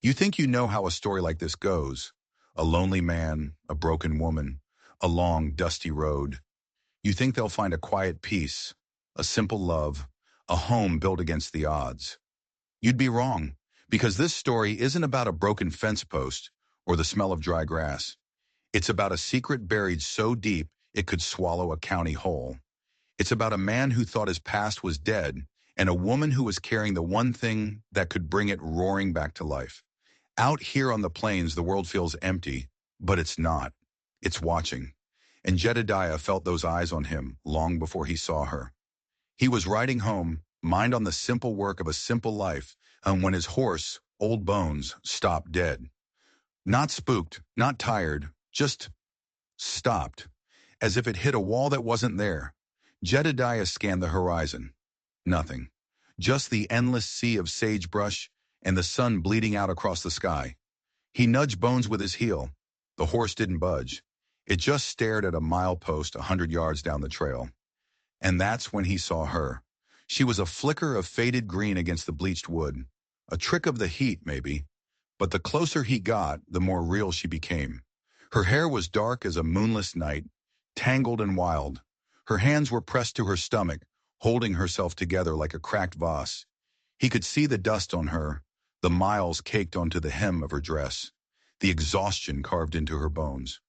You think you know how a story like this goes. A lonely man, a broken woman, a long, dusty road. You think they'll find a quiet peace, a simple love, a home built against the odds. You'd be wrong, because this story isn't about a broken fence post or the smell of dry grass. It's about a secret buried so deep it could swallow a county whole. It's about a man who thought his past was dead and a woman who was carrying the one thing that could bring it roaring back to life. Out here on the plains, the world feels empty, but it's not. It's watching. And Jedediah felt those eyes on him long before he saw her. He was riding home, mind on the simple work of a simple life, and when his horse, Old Bones, stopped dead. Not spooked, not tired, just stopped, as if it hit a wall that wasn't there. Jedediah scanned the horizon. Nothing. Just the endless sea of sagebrush and the sun bleeding out across the sky. He nudged Bones with his heel. The horse didn't budge. It just stared at a milepost 100 yards down the trail. And that's when he saw her. She was a flicker of faded green against the bleached wood. A trick of the heat, maybe. But the closer he got, the more real she became. Her hair was dark as a moonless night, tangled and wild. Her hands were pressed to her stomach, holding herself together like a cracked vase. He could see the dust on her, the miles caked onto the hem of her dress, the exhaustion carved into her bones.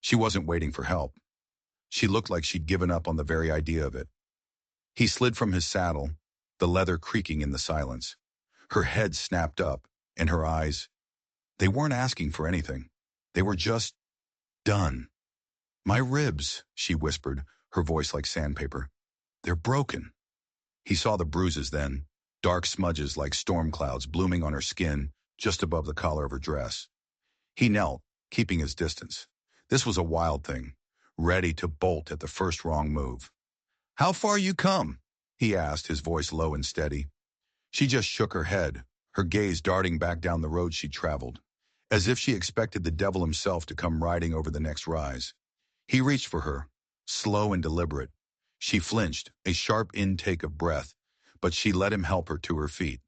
She wasn't waiting for help. She looked like she'd given up on the very idea of it. He slid from his saddle, the leather creaking in the silence. Her head snapped up, and her eyes, they weren't asking for anything. They were just done. "My ribs," she whispered, her voice like sandpaper. "They're broken." He saw the bruises then, dark smudges like storm clouds blooming on her skin just above the collar of her dress. He knelt, keeping his distance. This was a wild thing, ready to bolt at the first wrong move. "How far you come?" he asked, his voice low and steady. She just shook her head, her gaze darting back down the road she'd traveled, as if she expected the devil himself to come riding over the next rise. He reached for her, slow and deliberate. She flinched, a sharp intake of breath, but she let him help her to her feet.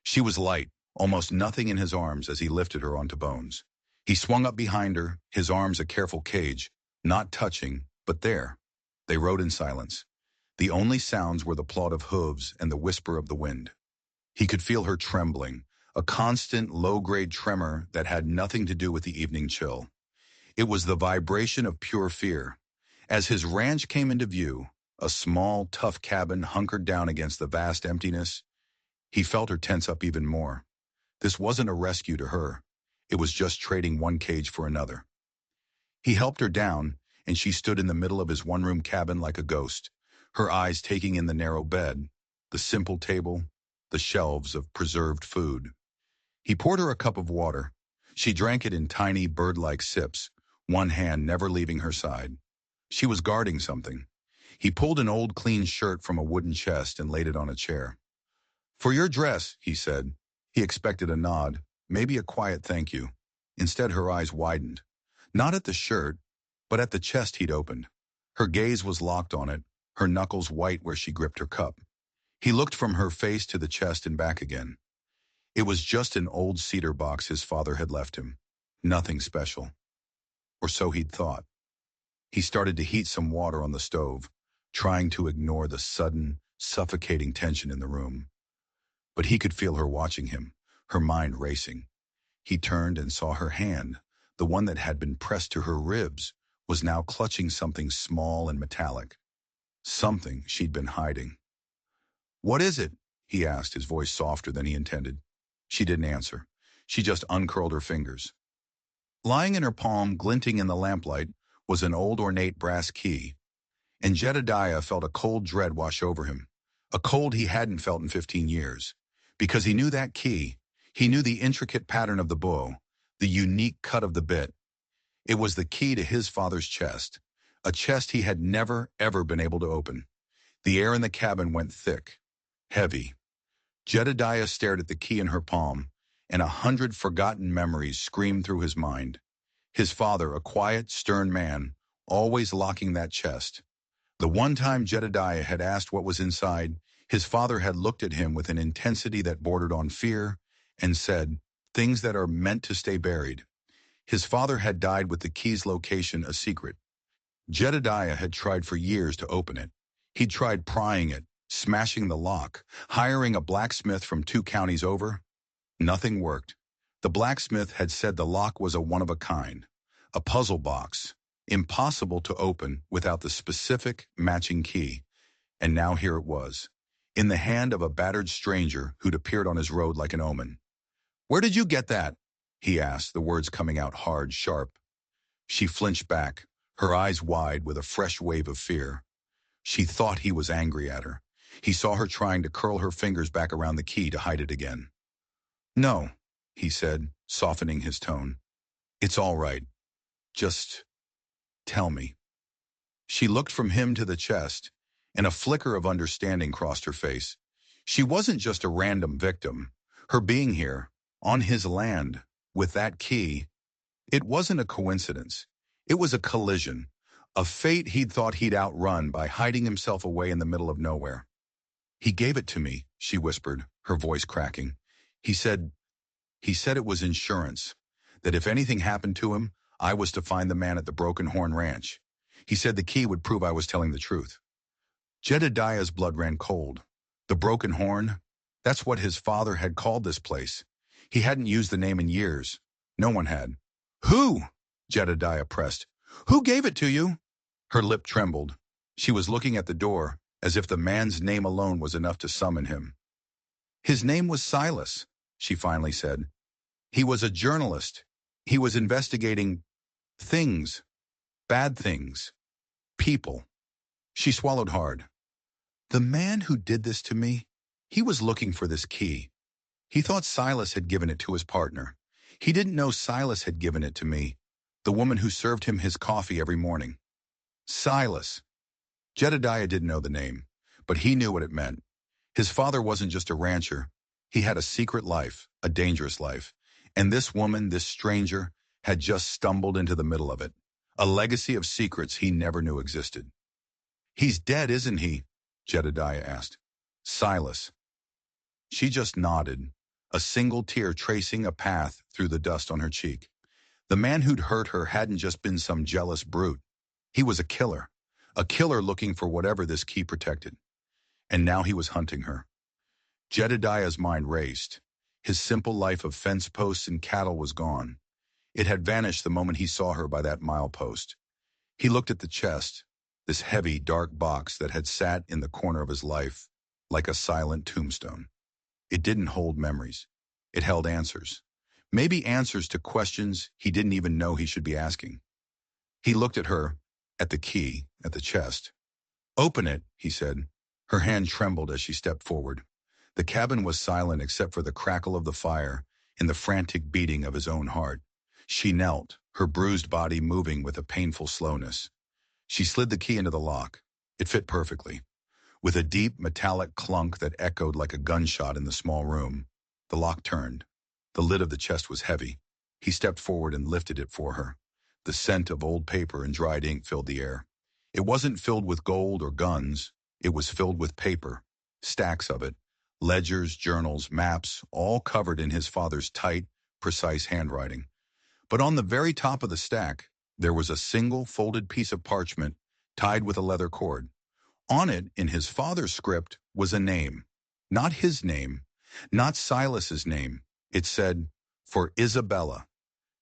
She was light, almost nothing in his arms as he lifted her onto Bones. He swung up behind her, his arms a careful cage, not touching, but there. They rode in silence. The only sounds were the plod of hooves and the whisper of the wind. He could feel her trembling, a constant low-grade tremor that had nothing to do with the evening chill. It was the vibration of pure fear. As his ranch came into view, a small, tough cabin hunkered down against the vast emptiness, he felt her tense up even more. This wasn't a rescue to her. It was just trading one cage for another. He helped her down, and she stood in the middle of his one-room cabin like a ghost, her eyes taking in the narrow bed, the simple table, the shelves of preserved food. He poured her a cup of water. She drank it in tiny, bird-like sips, one hand never leaving her side. She was guarding something. He pulled an old clean shirt from a wooden chest and laid it on a chair. "For your dress," he said. He expected a nod, maybe a quiet thank you. Instead, her eyes widened. Not at the shirt, but at the chest he'd opened. Her gaze was locked on it, her knuckles white where she gripped her cup. He looked from her face to the chest and back again. It was just an old cedar box his father had left him. Nothing special. Or so he'd thought. He started to heat some water on the stove, trying to ignore the sudden, suffocating tension in the room. But he could feel her watching him, her mind racing. He turned and saw her hand, the one that had been pressed to her ribs, was now clutching something small and metallic. Something she'd been hiding. "What is it?" he asked, his voice softer than he intended. She didn't answer. She just uncurled her fingers. Lying in her palm, glinting in the lamplight, was an old ornate brass key, and Jedediah felt a cold dread wash over him, a cold he hadn't felt in 15 years. Because he knew that key, he knew the intricate pattern of the bow, the unique cut of the bit. It was the key to his father's chest, a chest he had never, ever been able to open. The air in the cabin went thick, heavy. Jedediah stared at the key in her palm, and 100 forgotten memories screamed through his mind. His father, a quiet, stern man, always locking that chest. The one time Jedediah had asked what was inside, his father had looked at him with an intensity that bordered on fear and said, things that are meant to stay buried. His father had died with the key's location a secret. Jedediah had tried for years to open it. He'd tried prying it, smashing the lock, hiring a blacksmith from 2 counties over. Nothing worked. The blacksmith had said the lock was a one-of-a-kind, a puzzle box, impossible to open without the specific matching key. And now here it was, in the hand of a battered stranger who'd appeared on his road like an omen. "Where did you get that?" he asked, the words coming out hard, sharp. She flinched back, her eyes wide with a fresh wave of fear. She thought he was angry at her. He saw her trying to curl her fingers back around the key to hide it again. "No," he said, softening his tone. "It's all right. Just tell me." She looked from him to the chest, and a flicker of understanding crossed her face. She wasn't just a random victim. Her being here, on his land, with that key, it wasn't a coincidence. It was a collision, a fate he'd thought he'd outrun by hiding himself away in the middle of nowhere. "He gave it to me," she whispered, her voice cracking. He said it was insurance, that if anything happened to him, I was to find the man at the Broken Horn Ranch. He said the key would prove I was telling the truth." Jedediah's blood ran cold. The Broken Horn? That's what his father had called this place. He hadn't used the name in years. No one had. "Who?" Jedediah pressed. "Who gave it to you?" Her lip trembled. She was looking at the door, as if the man's name alone was enough to summon him. "His name was Silas," she finally said. "He was a journalist. He was investigating things, bad things, people." She swallowed hard. "The man who did this to me, he was looking for this key. He thought Silas had given it to his partner. He didn't know Silas had given it to me, the woman who served him his coffee every morning." Silas. Jedediah didn't know the name, but he knew what it meant. His father wasn't just a rancher. He had a secret life, a dangerous life. And this woman, this stranger, had just stumbled into the middle of it. A legacy of secrets he never knew existed. "He's dead, isn't he?" Jedediah asked. "Silas." She just nodded, a single tear tracing a path through the dust on her cheek. The man who'd hurt her hadn't just been some jealous brute. He was a killer looking for whatever this key protected. And now he was hunting her. Jedediah's mind raced. His simple life of fence posts and cattle was gone. It had vanished the moment he saw her by that milepost. He looked at the chest, this heavy, dark box that had sat in the corner of his life, like a silent tombstone. It didn't hold memories. It held answers. Maybe answers to questions he didn't even know he should be asking. He looked at her, at the key, at the chest. "Open it," he said. Her hand trembled as she stepped forward. The cabin was silent except for the crackle of the fire and the frantic beating of his own heart. She knelt, her bruised body moving with a painful slowness. She slid the key into the lock. It fit perfectly. With a deep, metallic clunk that echoed like a gunshot in the small room, the lock turned. The lid of the chest was heavy. He stepped forward and lifted it for her. The scent of old paper and dried ink filled the air. It wasn't filled with gold or guns. It was filled with paper, stacks of it, ledgers, journals, maps, all covered in his father's tight, precise handwriting. But on the very top of the stack, there was a single folded piece of parchment tied with a leather cord. On it, in his father's script, was a name. Not his name, not Silas's name. It said, "For Isabella."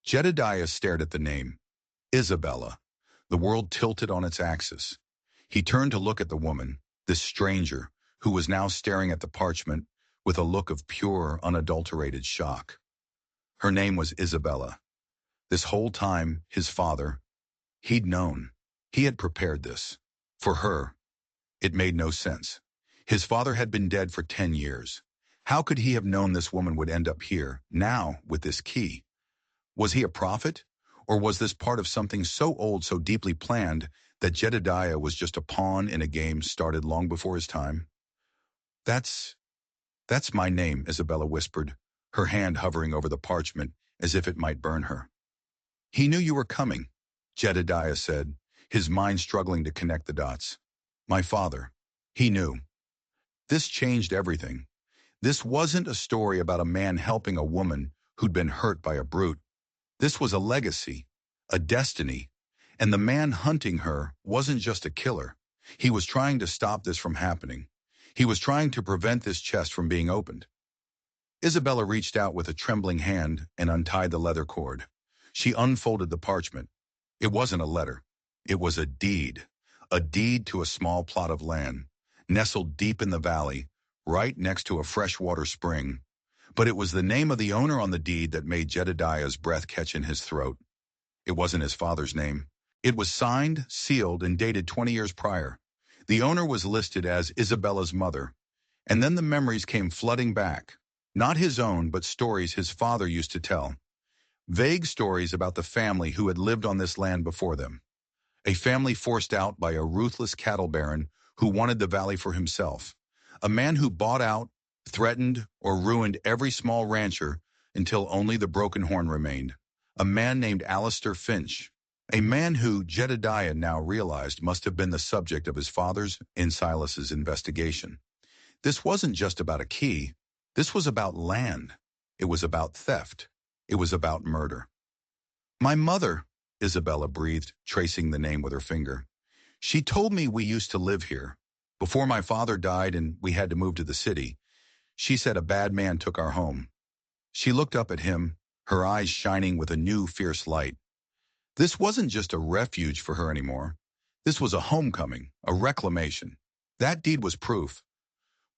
Jedediah stared at the name. Isabella. The world tilted on its axis. He turned to look at the woman, this stranger, who was now staring at the parchment with a look of pure, unadulterated shock. Her name was Isabella. This whole time, his father, he'd known. He had prepared this. For her. It made no sense. His father had been dead for 10 years. How could he have known this woman would end up here, now, with this key? Was he a prophet? Or was this part of something so old, so deeply planned, that Jedediah was just a pawn in a game started long before his time? That's my name," Isabella whispered, her hand hovering over the parchment as if it might burn her. "He knew you were coming," Jedediah said, his mind struggling to connect the dots. "My father. He knew." This changed everything. This wasn't a story about a man helping a woman who'd been hurt by a brute. This was a legacy, a destiny, and the man hunting her wasn't just a killer. He was trying to stop this from happening. He was trying to prevent this chest from being opened. Isabella reached out with a trembling hand and untied the leather cord. She unfolded the parchment. It wasn't a letter. It was a deed to a small plot of land, nestled deep in the valley, right next to a freshwater spring. But it was the name of the owner on the deed that made Jedediah's breath catch in his throat. It wasn't his father's name. It was signed, sealed, and dated 20 years prior. The owner was listed as Isabella's mother. And then the memories came flooding back. Not his own, but stories his father used to tell. Vague stories about the family who had lived on this land before them. A family forced out by a ruthless cattle baron who wanted the valley for himself. A man who bought out, threatened, or ruined every small rancher until only the broken horn remained. A man named Alistair Finch. A man who Jedediah now realized must have been the subject of his father's and Silas's investigation. This wasn't just about a key. This was about land. It was about theft. It was about murder. My mother, Isabella breathed, tracing the name with her finger. She told me we used to live here. Before my father died and we had to move to the city, she said a bad man took our home. She looked up at him, her eyes shining with a new fierce light. This wasn't just a refuge for her anymore. This was a homecoming, a reclamation. That deed was proof.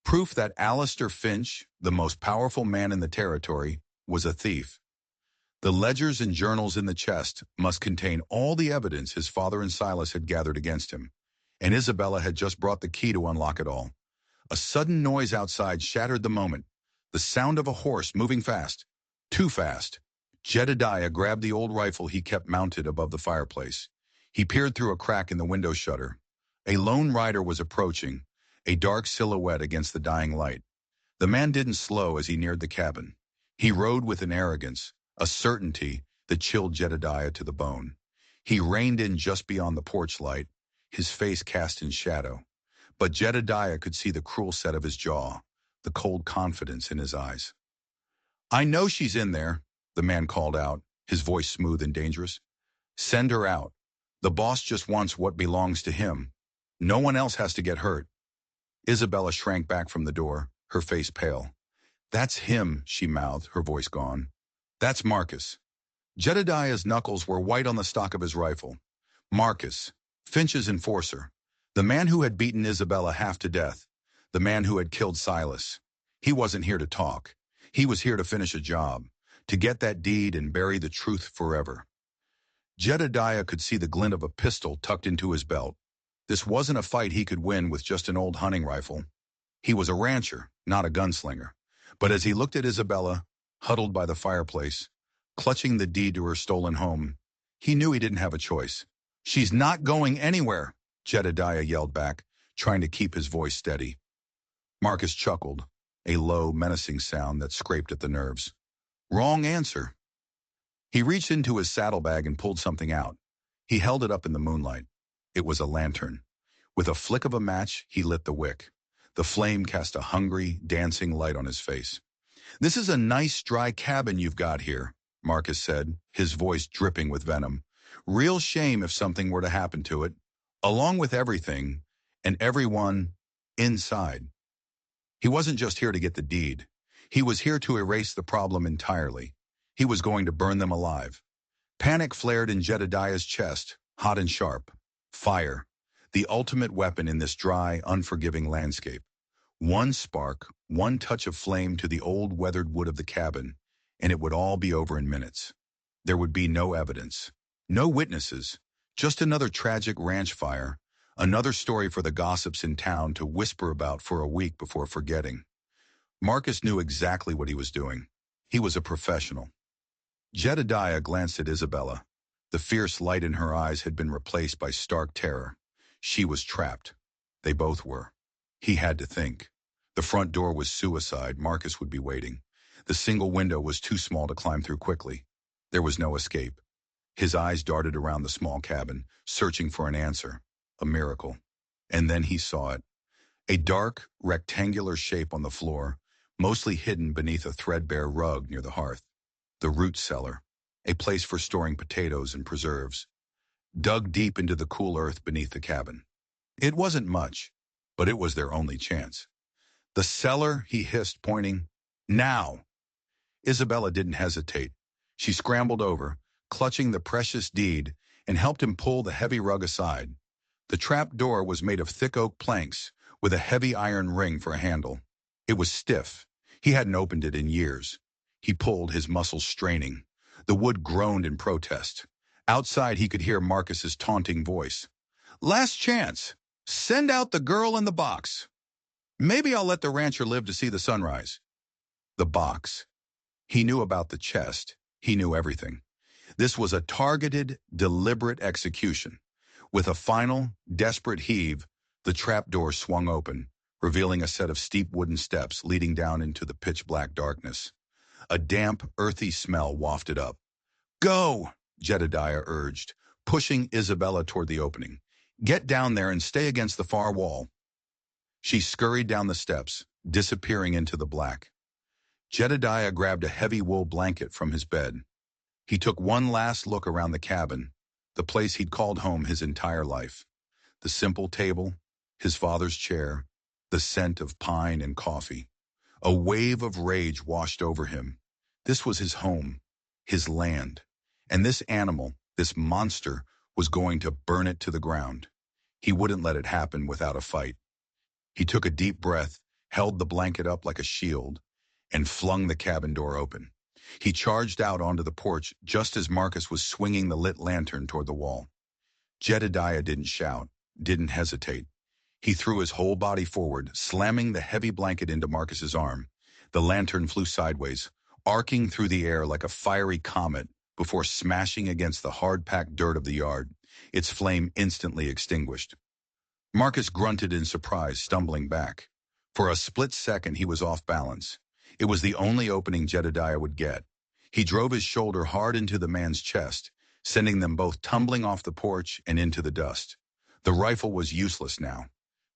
Proof that Alistair Finch, the most powerful man in the territory, was a thief. The ledgers and journals in the chest must contain all the evidence his father and Silas had gathered against him, and Isabella had just brought the key to unlock it all. A sudden noise outside shattered the moment, the sound of a horse moving fast. Too fast. Jedediah grabbed the old rifle he kept mounted above the fireplace. He peered through a crack in the window shutter. A lone rider was approaching, a dark silhouette against the dying light. The man didn't slow as he neared the cabin. He rode with an arrogance, a certainty that chilled Jedediah to the bone. He reined in just beyond the porch light, his face cast in shadow. But Jedediah could see the cruel set of his jaw, the cold confidence in his eyes. "I know she's in there," the man called out, his voice smooth and dangerous. "Send her out. The boss just wants what belongs to him. No one else has to get hurt." Isabella shrank back from the door, her face pale. "That's him," she mouthed, her voice gone. "That's Marcus." Jedediah's knuckles were white on the stock of his rifle. Marcus, Finch's enforcer. The man who had beaten Isabella half to death. The man who had killed Silas. He wasn't here to talk. He was here to finish a job, to get that deed and bury the truth forever. Jedediah could see the glint of a pistol tucked into his belt. This wasn't a fight he could win with just an old hunting rifle. He was a rancher, not a gunslinger. But as he looked at Isabella, huddled by the fireplace, clutching the deed to her stolen home, he knew he didn't have a choice. "She's not going anywhere," Jedediah yelled back, trying to keep his voice steady. Marcus chuckled, a low, menacing sound that scraped at the nerves. "Wrong answer." He reached into his saddlebag and pulled something out. He held it up in the moonlight. It was a lantern. With a flick of a match, he lit the wick. The flame cast a hungry, dancing light on his face. "This is a nice, dry cabin you've got here," Marcus said, his voice dripping with venom. "Real shame if something were to happen to it, along with everything and everyone inside." He wasn't just here to get the deed. He was here to erase the problem entirely. He was going to burn them alive. Panic flared in Jedediah's chest, hot and sharp. Fire, the ultimate weapon in this dry, unforgiving landscape. One spark, one touch of flame to the old weathered wood of the cabin, and it would all be over in minutes. There would be no evidence, no witnesses, just another tragic ranch fire, another story for the gossips in town to whisper about for a week before forgetting. Marcus knew exactly what he was doing. He was a professional. Jedediah glanced at Isabella. The fierce light in her eyes had been replaced by stark terror. She was trapped. They both were. He had to think. The front door was suicide. Marcus would be waiting. The single window was too small to climb through quickly. There was no escape. His eyes darted around the small cabin, searching for an answer, a miracle. And then he saw it. A dark, rectangular shape on the floor, mostly hidden beneath a threadbare rug near the hearth. the root cellar, a place for storing potatoes and preserves, dug deep into the cool earth beneath the cabin. It wasn't much, but it was their only chance. The cellar, he hissed, pointing. Now! Isabella didn't hesitate. She scrambled over, clutching the precious deed, and helped him pull the heavy rug aside. The trap door was made of thick oak planks, with a heavy iron ring for a handle. It was stiff. He hadn't opened it in years. He pulled, his muscles straining. The wood groaned in protest. Outside, he could hear Marcus's taunting voice. Last chance. Send out the girl in the box. Maybe I'll let the rancher live to see the sunrise. The box. He knew about the chest. He knew everything. This was a targeted, deliberate execution. With a final, desperate heave, the trapdoor swung open, revealing a set of steep wooden steps leading down into the pitch-black darkness. A damp, earthy smell wafted up. Go, Jedediah urged, pushing Isabella toward the opening. Get down there and stay against the far wall. She scurried down the steps, disappearing into the black. Jedediah grabbed a heavy wool blanket from his bed. He took one last look around the cabin, the place he'd called home his entire life. The simple table, his father's chair, the scent of pine and coffee. A wave of rage washed over him. This was his home, his land, and this animal, this monster, was going to burn it to the ground. He wouldn't let it happen without a fight. He took a deep breath, held the blanket up like a shield, and flung the cabin door open. He charged out onto the porch just as Marcus was swinging the lit lantern toward the wall. Jedediah didn't shout, didn't hesitate. He threw his whole body forward, slamming the heavy blanket into Marcus's arm. The lantern flew sideways, arcing through the air like a fiery comet before smashing against the hard-packed dirt of the yard, its flame instantly extinguished. Marcus grunted in surprise, stumbling back. For a split second, he was off balance. It was the only opening Jedediah would get. He drove his shoulder hard into the man's chest, sending them both tumbling off the porch and into the dust. The rifle was useless now.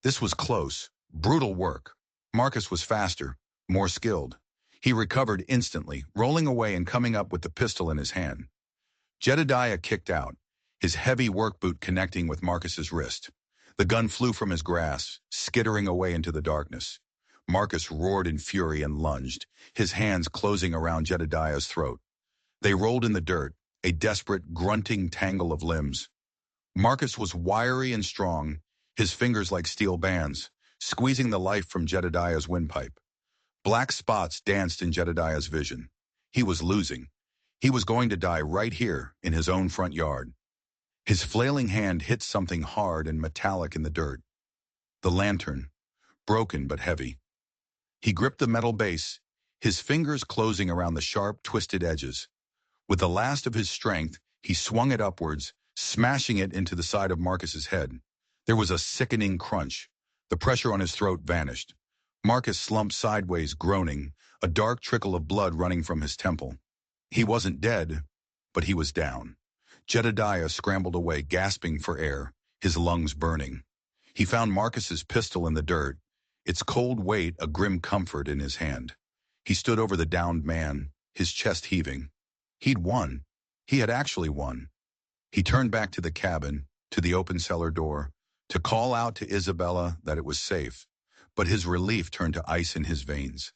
This was close, brutal work. Marcus was faster, more skilled. He recovered instantly, rolling away and coming up with the pistol in his hand. Jedediah kicked out, his heavy work boot connecting with Marcus's wrist. The gun flew from his grasp, skittering away into the darkness. Marcus roared in fury and lunged, his hands closing around Jedediah's throat. They rolled in the dirt, a desperate, grunting tangle of limbs. Marcus was wiry and strong, his fingers like steel bands, squeezing the life from Jedediah's windpipe. Black spots danced in Jedediah's vision. He was losing. He was going to die right here in his own front yard. His flailing hand hit something hard and metallic in the dirt. The lantern, broken but heavy. He gripped the metal base, his fingers closing around the sharp, twisted edges. With the last of his strength, he swung it upwards, smashing it into the side of Marcus's head. There was a sickening crunch. The pressure on his throat vanished. Marcus slumped sideways, groaning, a dark trickle of blood running from his temple. He wasn't dead, but he was down. Jedediah scrambled away, gasping for air, his lungs burning. He found Marcus's pistol in the dirt, its cold weight a grim comfort in his hand. He stood over the downed man, his chest heaving. He'd won. He had actually won. He turned back to the cabin, to the open cellar door, to call out to Isabella that it was safe, but his relief turned to ice in his veins.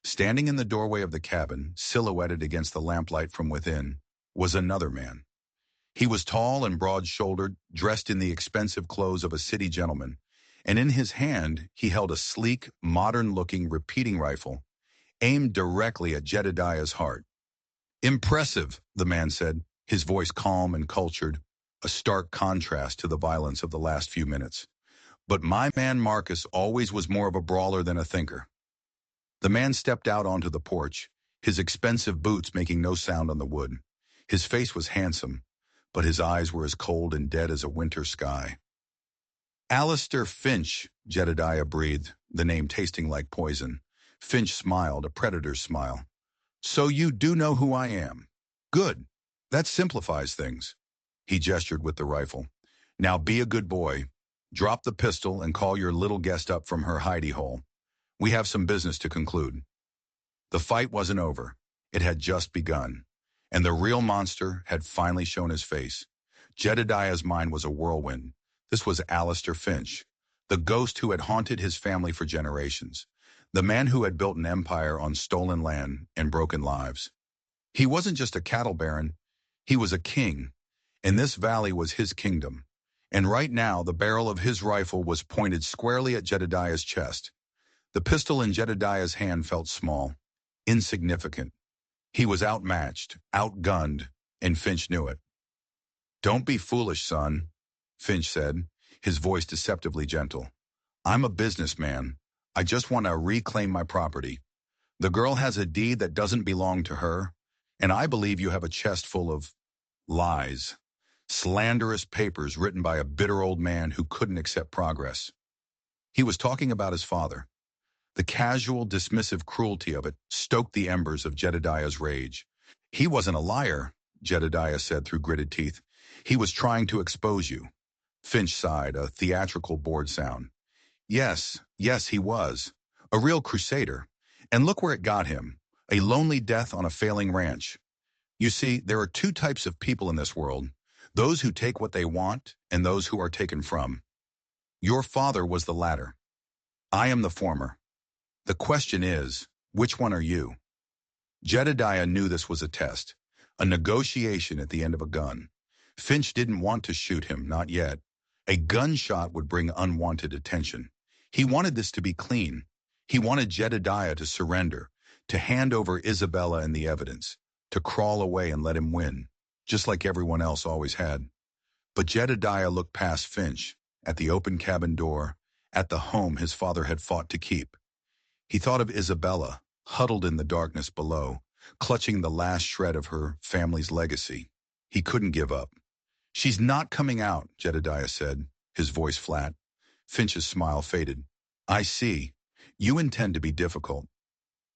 Standing in the doorway of the cabin, silhouetted against the lamplight from within, was another man. He was tall and broad-shouldered, dressed in the expensive clothes of a city gentleman, and in his hand he held a sleek, modern-looking repeating rifle, aimed directly at Jedediah's heart. "Impressive," the man said, his voice calm and cultured, a stark contrast to the violence of the last few minutes. "But my man Marcus always was more of a brawler than a thinker." The man stepped out onto the porch, his expensive boots making no sound on the wood. His face was handsome, but his eyes were as cold and dead as a winter sky. "Alistair Finch," Jedediah breathed, the name tasting like poison. Finch smiled, a predator's smile. "So you do know who I am. Good. That simplifies things." He gestured with the rifle. "Now be a good boy. Drop the pistol and call your little guest up from her hidey hole. We have some business to conclude." The fight wasn't over. It had just begun. and the real monster had finally shown his face. Jedediah's mind was a whirlwind. This was Alistair Finch, the ghost who had haunted his family for generations, the man who had built an empire on stolen land and broken lives. He wasn't just a cattle baron, he was a king, and this valley was his kingdom. And right now, the barrel of his rifle was pointed squarely at Jedediah's chest. The pistol in Jedediah's hand felt small, insignificant. He was outmatched, outgunned, and Finch knew it. "Don't be foolish, son," Finch said, his voice deceptively gentle. "I'm a businessman. I just want to reclaim my property. The girl has a deed that doesn't belong to her, and I believe you have a chest full of lies, slanderous papers written by a bitter old man who couldn't accept progress." He was talking about his father. The casual, dismissive cruelty of it stoked the embers of Jedediah's rage. "He wasn't a liar," Jedediah said through gritted teeth. "He was trying to expose you." Finch sighed, a theatrical bored sound. Yes, yes, he was. A real crusader. And look where it got him. A lonely death on a failing ranch. You see, there are two types of people in this world. Those who take what they want and those who are taken from. Your father was the latter. I am the former. The question is, which one are you? Jedediah knew this was a test, a negotiation at the end of a gun. Finch didn't want to shoot him, not yet. A gunshot would bring unwanted attention. He wanted this to be clean. He wanted Jedediah to surrender, to hand over Isabella and the evidence, to crawl away and let him win, just like everyone else always had. But Jedediah looked past Finch, at the open cabin door, at the home his father had fought to keep. He thought of Isabella, huddled in the darkness below, clutching the last shred of her family's legacy. He couldn't give up. "She's not coming out," Jedediah said, his voice flat. Finch's smile faded. "I see. You intend to be difficult."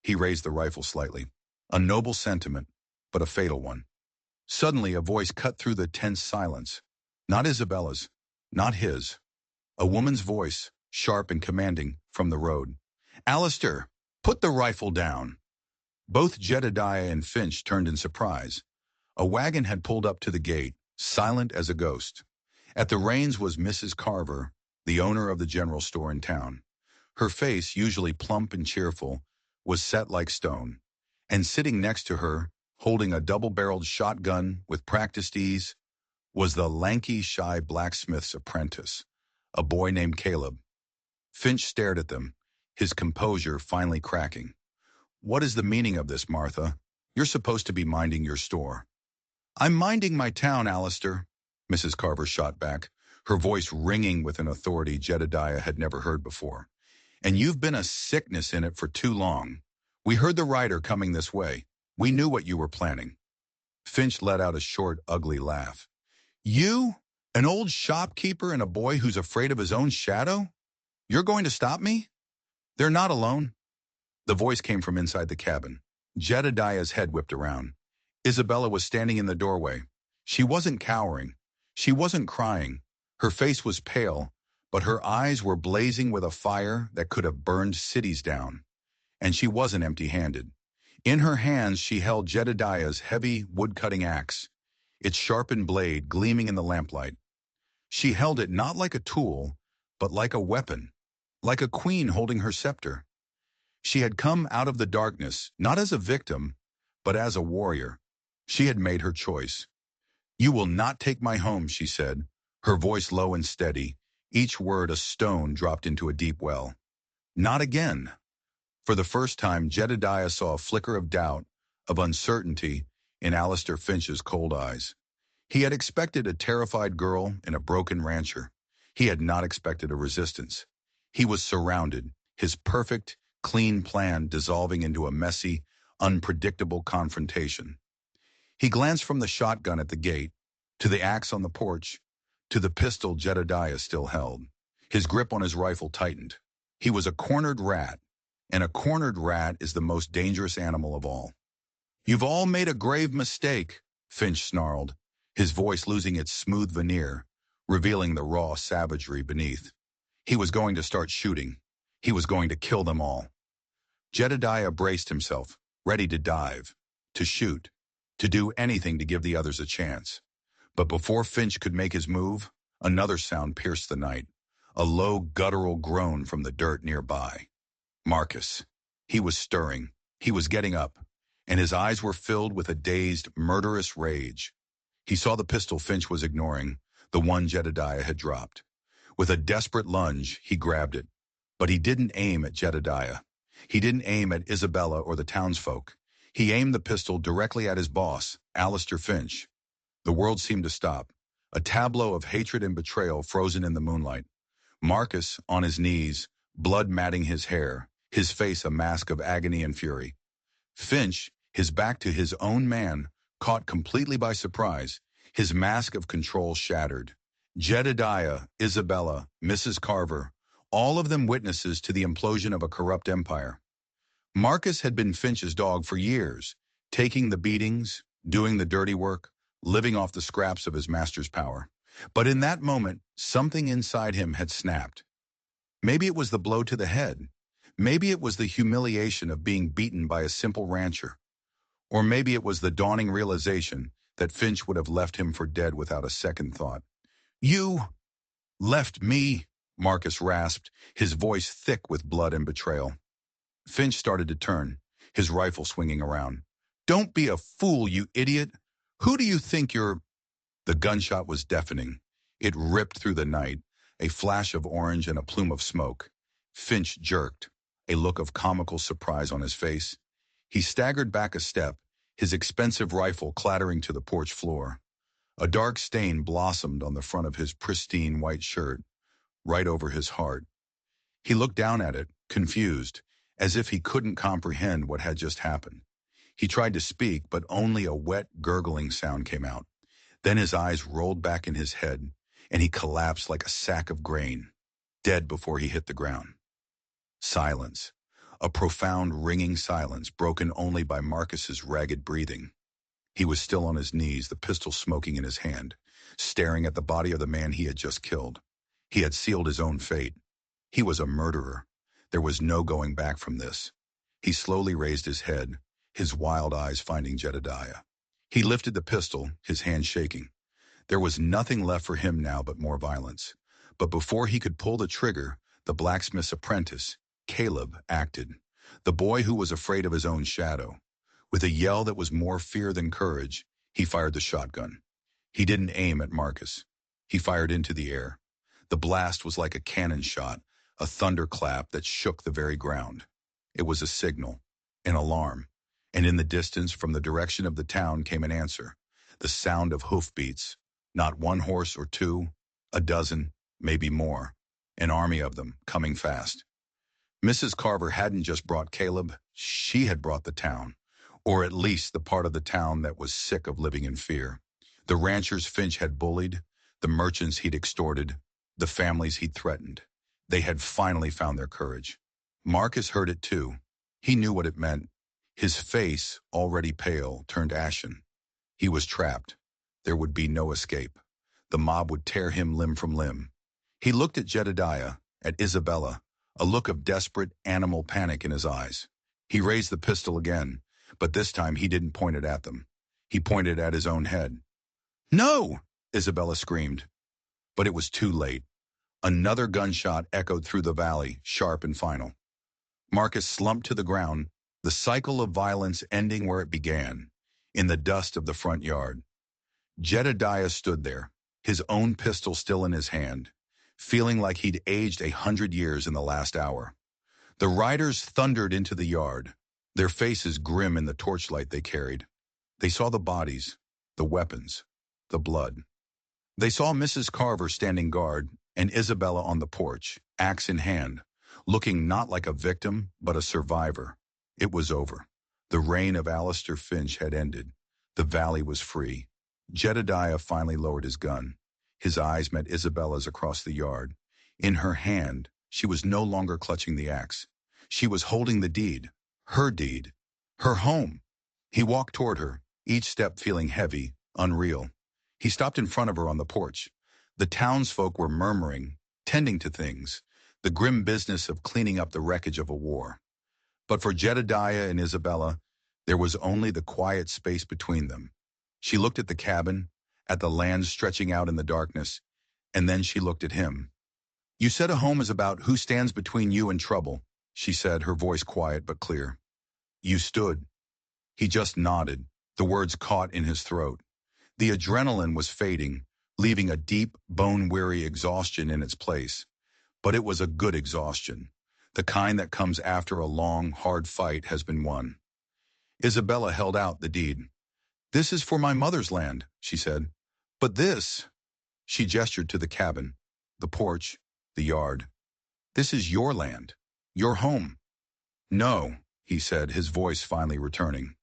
He raised the rifle slightly. A noble sentiment, but a fatal one. Suddenly, a voice cut through the tense silence. Not Isabella's, not his. A woman's voice, sharp and commanding, from the road. "Alistair, put the rifle down." Both Jedediah and Finch turned in surprise. A wagon had pulled up to the gate, silent as a ghost. At the reins was Mrs. Carver, the owner of the general store in town. Her face, usually plump and cheerful, was set like stone. And sitting next to her, holding a double-barreled shotgun with practiced ease, was the lanky, shy blacksmith's apprentice, a boy named Caleb. Finch stared at them, his composure finally cracking. "What is the meaning of this, Martha? You're supposed to be minding your store." "I'm minding my town, Alistair," Mrs. Carver shot back, her voice ringing with an authority Jedediah had never heard before. "And you've been a sickness in it for too long. We heard the rider coming this way. We knew what you were planning." Finch let out a short, ugly laugh. "You? An old shopkeeper and a boy who's afraid of his own shadow? You're going to stop me?" "They're not alone." The voice came from inside the cabin. Jedediah's head whipped around. Isabella was standing in the doorway. She wasn't cowering. She wasn't crying. Her face was pale, but her eyes were blazing with a fire that could have burned cities down. And she wasn't empty-handed. In her hands she held Jedediah's heavy wood-cutting axe, its sharpened blade gleaming in the lamplight. She held it not like a tool, but like a weapon, like a queen holding her scepter. She had come out of the darkness, not as a victim, but as a warrior. She had made her choice. "You will not take my home," she said, her voice low and steady, each word a stone dropped into a deep well. "Not again." For the first time, Jedediah saw a flicker of doubt, of uncertainty, in Alistair Finch's cold eyes. He had expected a terrified girl and a broken rancher. He had not expected a resistance. He was surrounded, his perfect, clean plan dissolving into a messy, unpredictable confrontation. He glanced from the shotgun at the gate, to the axe on the porch, to the pistol Jedediah still held. His grip on his rifle tightened. He was a cornered rat, and a cornered rat is the most dangerous animal of all. "You've all made a grave mistake," Finch snarled, his voice losing its smooth veneer, revealing the raw savagery beneath. He was going to start shooting. He was going to kill them all. Jedediah braced himself, ready to dive, to shoot. to do anything to give the others a chance. But before Finch could make his move, another sound pierced the night, a low guttural groan from the dirt nearby. Marcus. He was stirring. He was getting up, and his eyes were filled with a dazed, murderous rage. He saw the pistol Finch was ignoring, the one Jedediah had dropped. With a desperate lunge, he grabbed it. But he didn't aim at Jedediah. He didn't aim at Isabella or the townsfolk. He aimed the pistol directly at his boss, Alistair Finch. The world seemed to stop, a tableau of hatred and betrayal frozen in the moonlight. Marcus, on his knees, blood matting his hair, his face a mask of agony and fury. Finch, his back to his own man, caught completely by surprise, his mask of control shattered. Jedediah, Isabella, Mrs. Carver, all of them witnesses to the implosion of a corrupt empire. Marcus had been Finch's dog for years, taking the beatings, doing the dirty work, living off the scraps of his master's power. But in that moment, something inside him had snapped. Maybe it was the blow to the head. Maybe it was the humiliation of being beaten by a simple rancher. Or maybe it was the dawning realization that Finch would have left him for dead without a second thought. "You left me," Marcus rasped, his voice thick with blood and betrayal. Finch started to turn, his rifle swinging around. "Don't be a fool, you idiot! Who do you think you're—" The gunshot was deafening. It ripped through the night, a flash of orange and a plume of smoke. Finch jerked, a look of comical surprise on his face. He staggered back a step, his expensive rifle clattering to the porch floor. A dark stain blossomed on the front of his pristine white shirt, right over his heart. He looked down at it, confused, as if he couldn't comprehend what had just happened. He tried to speak, but only a wet, gurgling sound came out. Then his eyes rolled back in his head, and he collapsed like a sack of grain, dead before he hit the ground. Silence. A profound, ringing silence, broken only by Marcus's ragged breathing. He was still on his knees, the pistol smoking in his hand, staring at the body of the man he had just killed. He had sealed his own fate. He was a murderer. There was no going back from this. He slowly raised his head, his wild eyes finding Jedediah. He lifted the pistol, his hand shaking. There was nothing left for him now but more violence. But before he could pull the trigger, the blacksmith's apprentice, Caleb, acted. The boy who was afraid of his own shadow. With a yell that was more fear than courage, he fired the shotgun. He didn't aim at Marcus. He fired into the air. The blast was like a cannon shot, a thunderclap that shook the very ground. It was a signal, an alarm, and in the distance from the direction of the town came an answer, the sound of hoofbeats, not one horse or two, a dozen, maybe more, an army of them coming fast. Mrs. Carver hadn't just brought Caleb, she had brought the town, or at least the part of the town that was sick of living in fear. The ranchers Finch had bullied, the merchants he'd extorted, the families he'd threatened. They had finally found their courage. Marcus heard it too. He knew what it meant. His face, already pale, turned ashen. He was trapped. There would be no escape. The mob would tear him limb from limb. He looked at Jedediah, at Isabella, a look of desperate, animal panic in his eyes. He raised the pistol again, but this time he didn't point it at them. He pointed at his own head. "No!" Isabella screamed. But it was too late. Another gunshot echoed through the valley, sharp and final. Marcus slumped to the ground, the cycle of violence ending where it began, in the dust of the front yard. Jedediah stood there, his own pistol still in his hand, feeling like he'd aged 100 years in the last hour. The riders thundered into the yard, their faces grim in the torchlight they carried. They saw the bodies, the weapons, the blood. They saw Mrs. Carver standing guard and Isabella on the porch, axe in hand, looking not like a victim, but a survivor. It was over. The reign of Alistair Finch had ended. The valley was free. Jedediah finally lowered his gun. His eyes met Isabella's across the yard. In her hand, she was no longer clutching the axe. She was holding the deed, her home. He walked toward her, each step feeling heavy, unreal. He stopped in front of her on the porch. The townsfolk were murmuring, tending to things, the grim business of cleaning up the wreckage of a war. But for Jedediah and Isabella, There was only the quiet space between them. She looked at the cabin, at the land stretching out in the darkness, and then she looked at him. "You said a home is about who stands between you and trouble," she said, her voice quiet but clear. "You stood." He just nodded, the words caught in his throat. The adrenaline was fading, leaving a deep, bone-weary exhaustion in its place. But it was a good exhaustion, the kind that comes after a long, hard fight has been won. Isabella held out the deed. "This is for my mother's land," she said. "But this," she gestured to the cabin, the porch, the yard. "This is your land, your home." "No," he said, his voice finally returning.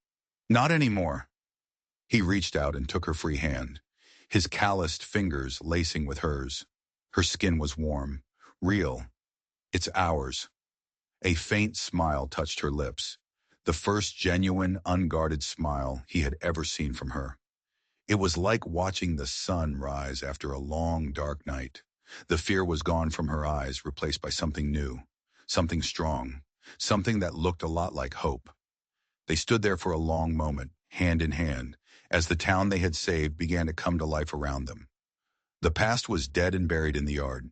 "Not anymore." He reached out and took her free hand, his calloused fingers lacing with hers. Her skin was warm, real. "It's ours." A faint smile touched her lips, the first genuine, unguarded smile he had ever seen from her. It was like watching the sun rise after a long, dark night. The fear was gone from her eyes, replaced by something new, something strong, something that looked a lot like hope. They stood there for a long moment, hand in hand, as the town they had saved began to come to life around them. The past was dead and buried in the yard.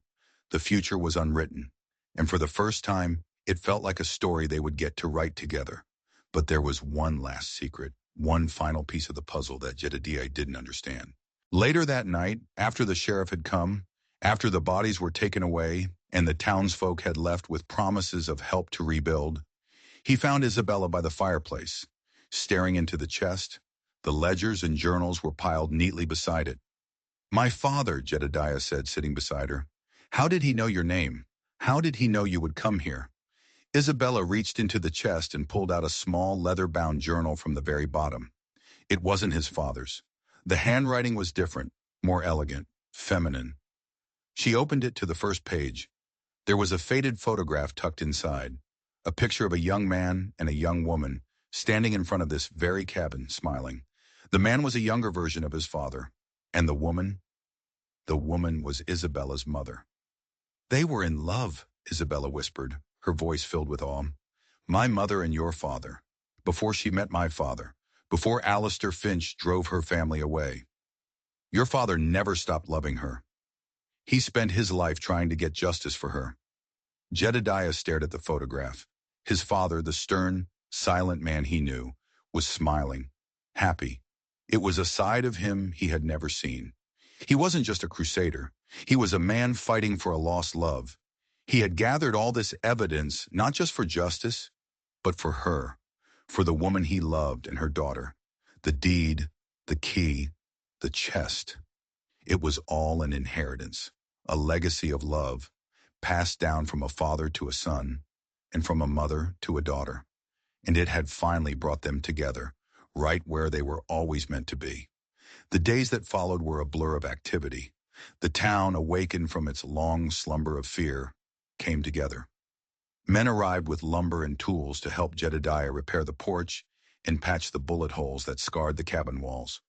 The future was unwritten, and for the first time, it felt like a story they would get to write together. But there was one last secret, one final piece of the puzzle that Jedediah didn't understand. Later that night, after the sheriff had come, after the bodies were taken away, and the townsfolk had left with promises of help to rebuild, he found Isabella by the fireplace, staring into the chest. The ledgers and journals were piled neatly beside it. "My father," Jedediah said, sitting beside her. "How did he know your name? How did he know you would come here?" Isabella reached into the chest and pulled out a small leather-bound journal from the very bottom. It wasn't his father's. The handwriting was different, more elegant, feminine. She opened it to the first page. There was a faded photograph tucked inside, a picture of a young man and a young woman standing in front of this very cabin, smiling. The man was a younger version of his father, and the woman was Isabella's mother. "They were in love," Isabella whispered, her voice filled with awe. "My mother and your father. Before she met my father. Before Alistair Finch drove her family away. Your father never stopped loving her. He spent his life trying to get justice for her." Jedediah stared at the photograph. His father, the stern, silent man he knew, was smiling, happy. It was a side of him he had never seen. He wasn't just a crusader. He was a man fighting for a lost love. He had gathered all this evidence not just for justice, but for her, for the woman he loved and her daughter. The deed, the key, the chest. It was all an inheritance, a legacy of love, passed down from a father to a son, and from a mother to a daughter. And it had finally brought them together, right where they were always meant to be. The days that followed were a blur of activity. The town, awakened from its long slumber of fear, came together. Men arrived with lumber and tools to help Jedediah repair the porch and patch the bullet holes that scarred the cabin walls.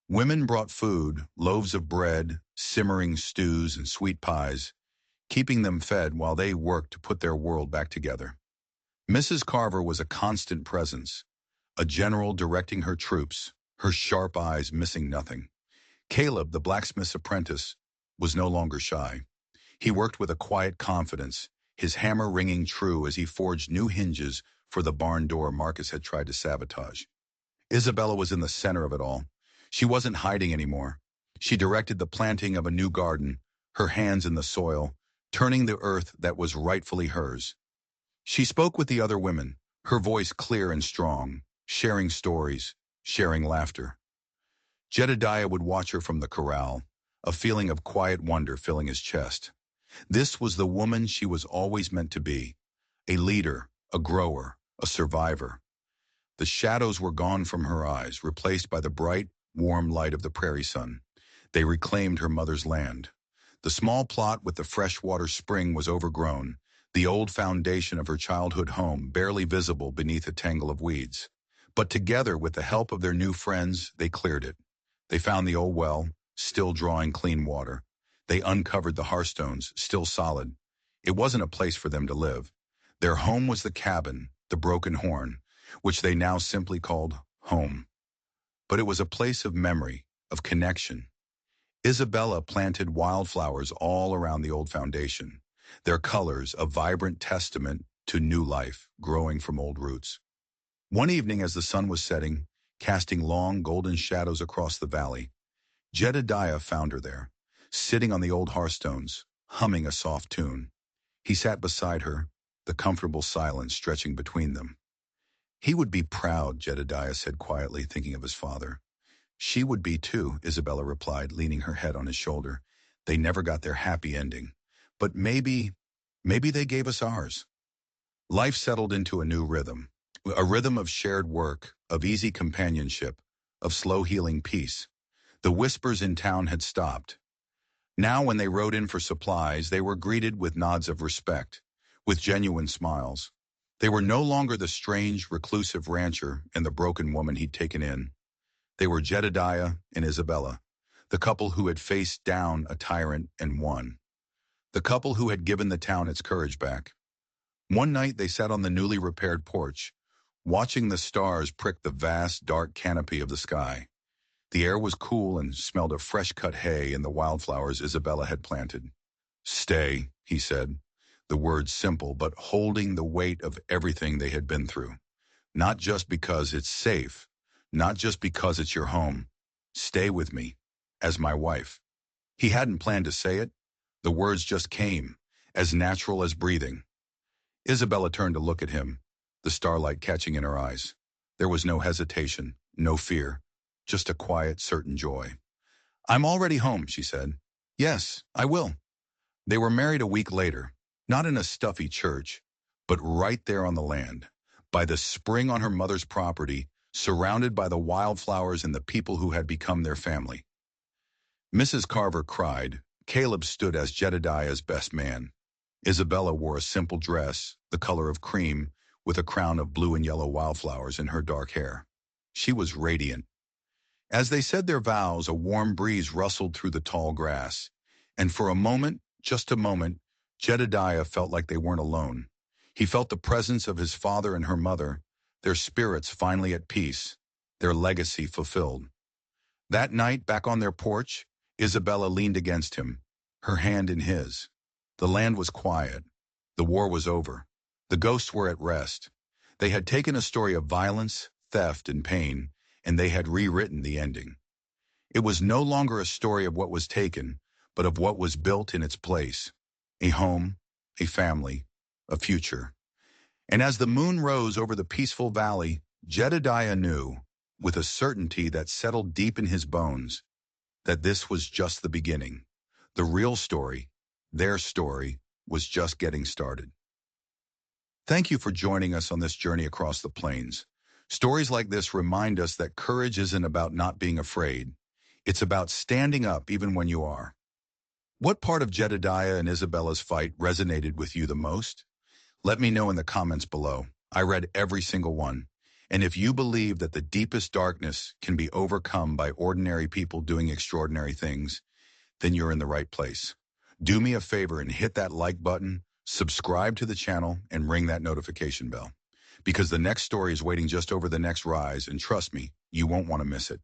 Women brought food, loaves of bread, simmering stews, and sweet pies, keeping them fed while they worked to put their world back together. Mrs. Carver was a constant presence, a general directing her troops, her sharp eyes missing nothing. Caleb, the blacksmith's apprentice, was no longer shy. He worked with a quiet confidence, his hammer ringing true as he forged new hinges for the barn door Marcus had tried to sabotage. Isabella was in the center of it all. She wasn't hiding anymore. She directed the planting of a new garden, her hands in the soil, turning the earth that was rightfully hers. She spoke with the other women, her voice clear and strong, sharing stories, sharing laughter. Jedediah would watch her from the corral, a feeling of quiet wonder filling his chest. This was the woman she was always meant to be, a leader, a grower, a survivor. The shadows were gone from her eyes, replaced by the bright, warm light of the prairie sun. They reclaimed her mother's land. The small plot with the freshwater spring was overgrown, the old foundation of her childhood home barely visible beneath a tangle of weeds. But together, with the help of their new friends, they cleared it. They found the old well, still drawing clean water. They uncovered the hearthstones, still solid. It wasn't a place for them to live. Their home was the cabin, the broken horn, which they now simply called home. But it was a place of memory, of connection. Isabella planted wildflowers all around the old foundation, their colors a vibrant testament to new life growing from old roots. One evening as the sun was setting, casting long golden shadows across the valley, Jedediah found her there, sitting on the old hearthstones, humming a soft tune. He sat beside her, the comfortable silence stretching between them. He would be proud, Jedediah said quietly, thinking of his father. She would be too, Isabella replied, leaning her head on his shoulder. They never got their happy ending. But maybe they gave us ours. Life settled into a new rhythm, a rhythm of shared work, of easy companionship, of slow healing peace. The whispers in town had stopped. Now when they rode in for supplies, they were greeted with nods of respect, with genuine smiles. They were no longer the strange, reclusive rancher and the broken woman he'd taken in. They were Jedediah and Isabella, the couple who had faced down a tyrant and won, the couple who had given the town its courage back. One night they sat on the newly repaired porch, watching the stars prick the vast, dark canopy of the sky. The air was cool and smelled of fresh-cut hay and the wildflowers Isabella had planted. "Stay," he said, the words simple but holding the weight of everything they had been through. "Not just because it's safe, not just because it's your home. Stay with me, as my wife." He hadn't planned to say it. The words just came, as natural as breathing. Isabella turned to look at him, the starlight catching in her eyes. There was no hesitation, no fear, just a quiet, certain joy. "I'm already home," she said. "Yes, I will." They were married a week later, not in a stuffy church, but right there on the land, by the spring on her mother's property, surrounded by the wildflowers and the people who had become their family. Mrs. Carver cried. Caleb stood as Jedediah's best man. Isabella wore a simple dress, the color of cream, with a crown of blue and yellow wildflowers in her dark hair. She was radiant. As they said their vows, a warm breeze rustled through the tall grass, and for a moment, just a moment, Jedediah felt like they weren't alone. He felt the presence of his father and her mother, their spirits finally at peace, their legacy fulfilled. That night, back on their porch, Isabella leaned against him, her hand in his. The land was quiet. The war was over. The ghosts were at rest. They had taken a story of violence, theft, and pain, and they had rewritten the ending. It was no longer a story of what was taken, but of what was built in its place. A home, a family, a future. And as the moon rose over the peaceful valley, Jedediah knew, with a certainty that settled deep in his bones, that this was just the beginning. The real story, their story, was just getting started. Thank you for joining us on this journey across the plains. Stories like this remind us that courage isn't about not being afraid. It's about standing up even when you are. What part of Jedediah and Isabella's fight resonated with you the most? Let me know in the comments below. I read every single one. And if you believe that the deepest darkness can be overcome by ordinary people doing extraordinary things, then you're in the right place. Do me a favor and hit that like button, subscribe to the channel, and ring that notification bell. Because the next story is waiting just over the next rise, and trust me, you won't want to miss it.